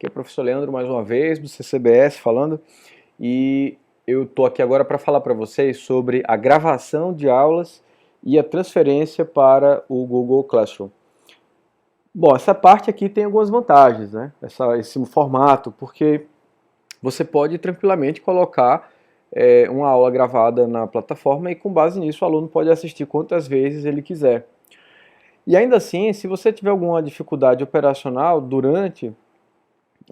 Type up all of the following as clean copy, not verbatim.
Aqui é o professor Leandro mais uma vez, do CCBS falando, e eu estou aqui agora para falar para vocês sobre a gravação de aulas e a transferência para o Google Classroom. Bom, essa parte aqui tem algumas vantagens, né? Esse formato, porque você pode tranquilamente colocar uma aula gravada na plataforma e com base nisso o aluno pode assistir quantas vezes ele quiser. E ainda assim, se você tiver alguma dificuldade operacional durante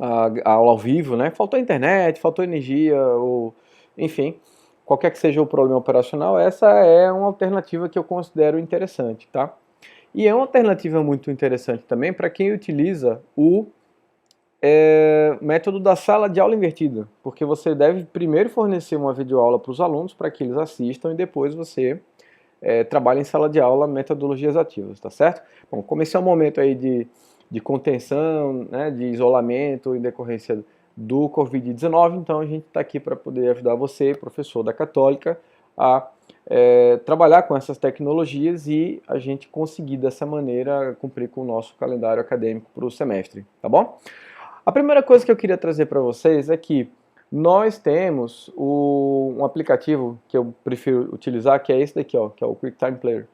a aula ao vivo, né? Faltou internet, faltou energia, ou enfim, qualquer que seja o problema operacional, essa é uma alternativa que eu considero interessante, tá? E é uma alternativa muito interessante também para quem utiliza o método da sala de aula invertida, porque você deve primeiro fornecer uma videoaula para os alunos para que eles assistam e depois você trabalha em sala de aula metodologias ativas, tá certo? Bom, como esse é um momento aí de contenção, né, de isolamento em decorrência do Covid-19, então a gente está aqui para poder ajudar você, professor da Católica, a trabalhar com essas tecnologias e a gente conseguir dessa maneira cumprir com o nosso calendário acadêmico para o semestre, tá bom? A primeira coisa que eu queria trazer para vocês é que nós temos um aplicativo que eu prefiro utilizar, que é esse daqui, ó, que é o QuickTime Player.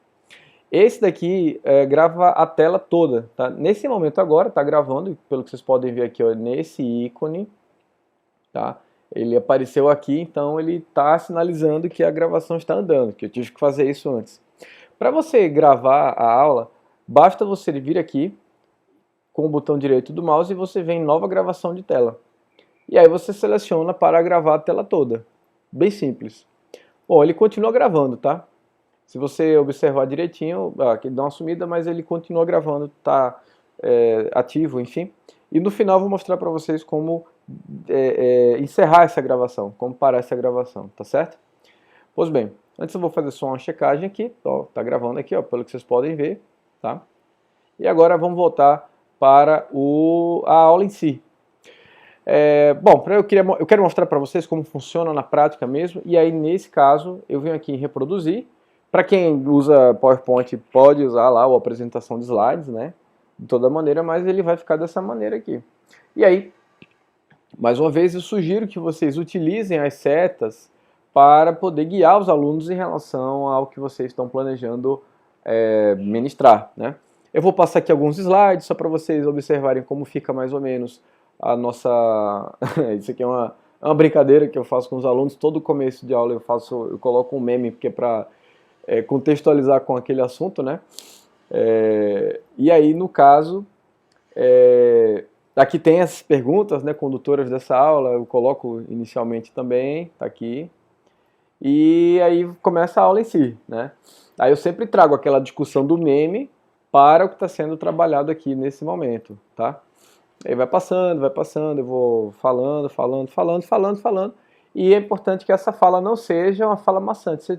Esse daqui grava a tela toda, tá? Nesse momento agora está gravando, pelo que vocês podem ver aqui, ó, nesse ícone, tá? Ele apareceu aqui, então ele está sinalizando que a gravação está andando, que eu tive que fazer isso antes. Para você gravar a aula, basta você vir aqui com o botão direito do mouse e você vem em nova gravação de tela. E aí você seleciona para gravar a tela toda. Bem simples. Bom, ele continua gravando, tá? Se você observar direitinho, aqui dá uma sumida, mas ele continua gravando, tá ativo, enfim. E no final eu vou mostrar para vocês como encerrar essa gravação, como parar essa gravação, tá certo? Pois bem, antes eu vou fazer só uma checagem aqui, ó, tá gravando aqui, ó, pelo que vocês podem ver, tá? E agora vamos voltar para a aula em si. Bom, eu quero mostrar para vocês como funciona na prática mesmo, e aí nesse caso eu venho aqui em reproduzir. Para quem usa PowerPoint pode usar lá a apresentação de slides, né? De toda maneira, mas ele vai ficar dessa maneira aqui. E aí, mais uma vez, eu sugiro que vocês utilizem as setas para poder guiar os alunos em relação ao que vocês estão planejando ministrar, né? Eu vou passar aqui alguns slides só para vocês observarem como fica mais ou menos a nossa... Isso aqui é uma brincadeira que eu faço com os alunos. Todo começo de aula eu coloco um meme, porque é para contextualizar com aquele assunto, né? E aí, no caso, aqui tem as perguntas, né, condutoras dessa aula, eu coloco inicialmente também, tá aqui. E aí começa a aula em si, né? Aí eu sempre trago aquela discussão do meme para o que está sendo trabalhado aqui nesse momento, tá? Aí vai passando, eu vou falando, e é importante que essa fala não seja uma fala maçante. Você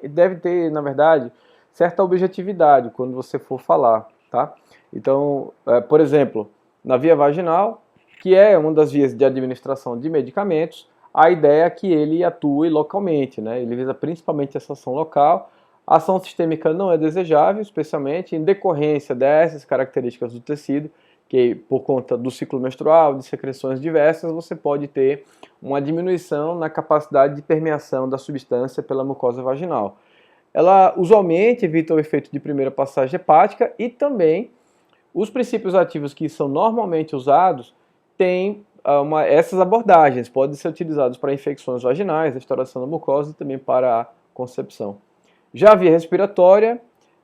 deve ter, na verdade, certa objetividade quando você for falar, tá? Então, por exemplo, na via vaginal, que é uma das vias de administração de medicamentos, a ideia é que ele atue localmente, né? Ele visa principalmente essa ação local. A ação sistêmica não é desejável, especialmente em decorrência dessas características do tecido, que por conta do ciclo menstrual, de secreções diversas, você pode ter uma diminuição na capacidade de permeação da substância pela mucosa vaginal. Ela usualmente evita o efeito de primeira passagem hepática e também os princípios ativos que são normalmente usados têm essas abordagens, podem ser utilizados para infecções vaginais, restauração da mucosa e também para a concepção. Já a via respiratória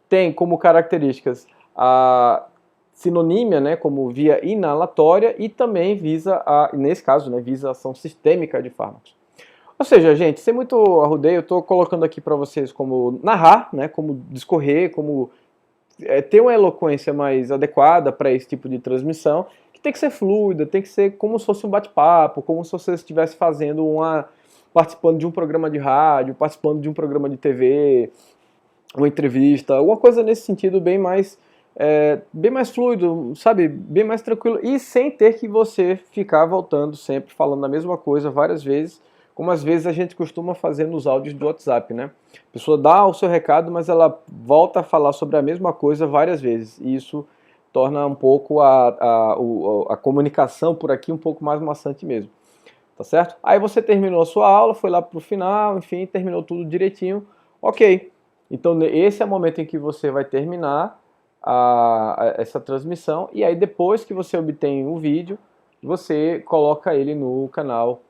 tem como características a sinonímia, né, como via inalatória, e também visa, nesse caso, né, visa a ação sistêmica de fármacos. Ou seja, gente, sem muito arrudeio, eu estou colocando aqui para vocês como narrar, né, como discorrer, como ter uma eloquência mais adequada para esse tipo de transmissão, que tem que ser fluida, tem que ser como se fosse um bate-papo, como se você estivesse participando de um programa de rádio, participando de um programa de TV, uma entrevista, alguma coisa nesse sentido bem mais fluido, sabe, bem mais tranquilo, e sem ter que você ficar voltando sempre, falando a mesma coisa várias vezes, como às vezes a gente costuma fazer nos áudios do WhatsApp, né? A pessoa dá o seu recado, mas ela volta a falar sobre a mesma coisa várias vezes, e isso torna um pouco a comunicação por aqui um pouco mais maçante mesmo, tá certo? Aí você terminou a sua aula, foi lá pro final, enfim, terminou tudo direitinho, ok. Então esse é o momento em que você vai terminar essa transmissão, e aí depois que você obtém o vídeo, você coloca ele no canal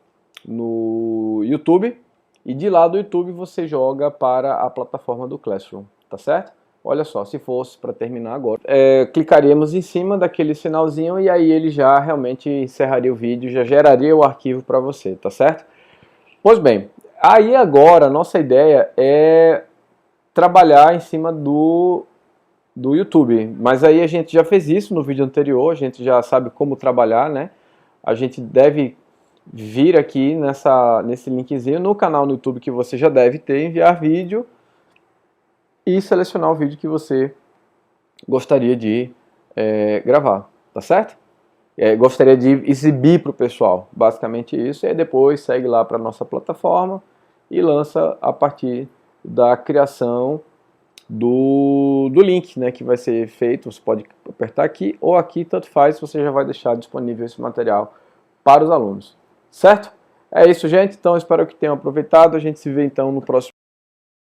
no YouTube, e de lá do YouTube você joga para a plataforma do Classroom, tá certo? Olha só, se fosse para terminar agora, clicaríamos em cima daquele sinalzinho e aí ele já realmente encerraria o vídeo, já geraria o arquivo para você, tá certo? Pois bem, aí agora a nossa ideia é trabalhar em cima do YouTube, mas aí a gente já fez isso no vídeo anterior, a gente já sabe como trabalhar, né? A gente deve vir aqui nesse linkzinho no canal no YouTube que você já deve ter, enviar vídeo e selecionar o vídeo que você gostaria de gravar, tá certo? Gostaria de exibir para o pessoal, basicamente isso, e aí depois segue lá para a nossa plataforma e lança a partir da criação do link, né, que vai ser feito. Você pode apertar aqui ou aqui, tanto faz, você já vai deixar disponível esse material para os alunos, certo? É isso, gente, então espero que tenham aproveitado, a gente se vê então no próximo